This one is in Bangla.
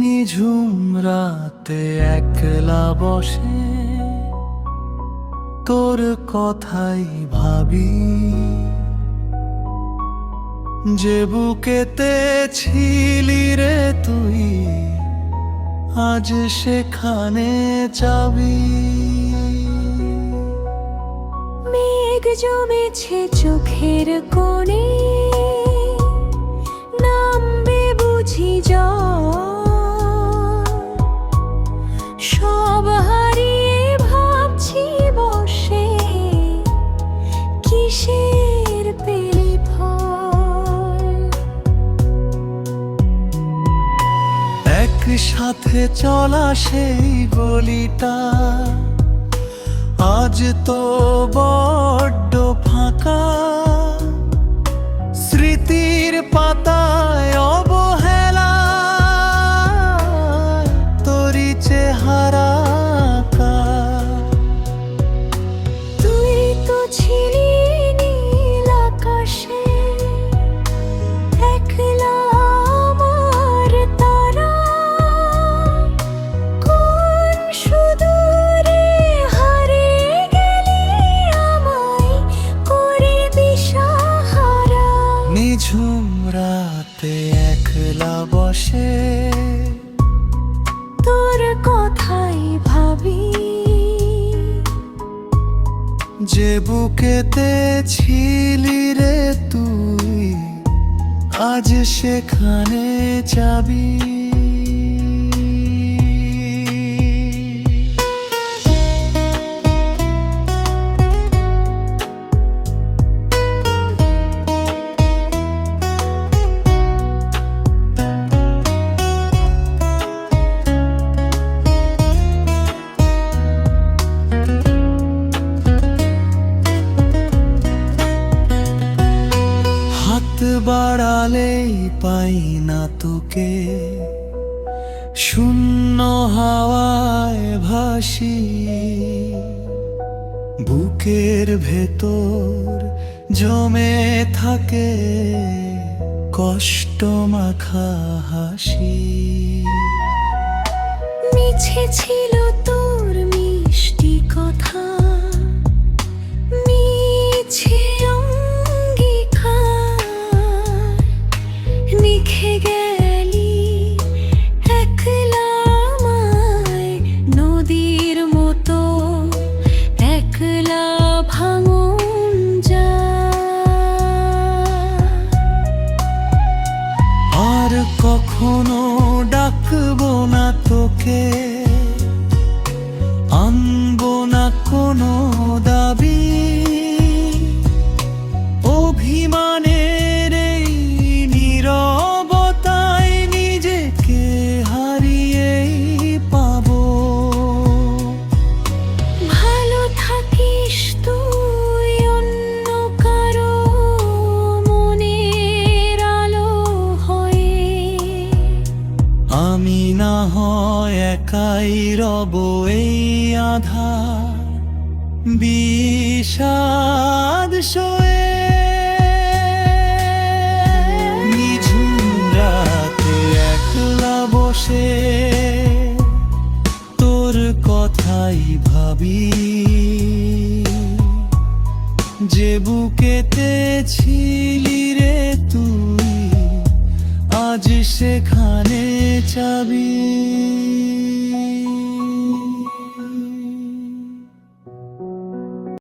নিঝুম রাতে একলা বসে তোর কথাই ভাবি, যে বুকেতে ছিলি রে তুই আজ সেখানে যাবি। মেঘ জমেছে চোখের কোণে, নামবে বুঝি জল। সব হারিয়ে ভাবছি বসে, কিসের পেলি ফল। একসাথে চলা সেই গলিটা আজ তো বড্ড ফাঁকা। স্মৃতির পাতায় অবহেলা, তোরই চেহারা আঁকা। তুই তো ছিলি নীল আকাশে, একলা আমার তারা। কোন সুদূরে হারিয়ে গেলি আমায় করে দিশাহারা। নিঝুম রাতে একলা বসে তোর কথাই ভাবি, যে বুকেতে ছিলি রে তুই আজ সেখানে যাবি। হাত বাড়ালেই পাই না তোকে, শূন্য হাওয়ায় ভাসি। বুকের ভেতর জমে থাকে কষ্ট মাখা হাসি। মিছে ছিল তোর মিষ্টি কথা, মিছে অঙ্গীকার। লিখে গেলি একলা আমায় নদীর মতো, একলা ভাঙন যায়। আর কখনো ডাকবো না তোকে, আনবো না কোনো দাবি। অভিমানের এই নীরবতায় নিজেকে হারিয়েই পাবো। ভালো থাকিস তুই অন্য কারো মনের আলো হয়ে। আমি না হয় একাই রব এই আধার বিষাদ সয়ে। নিঝুম রাতে একলা বসে তোর কথাই ভাবি, যে বুকেতে ছিলি রে তুই আজ সেখানে যাবি।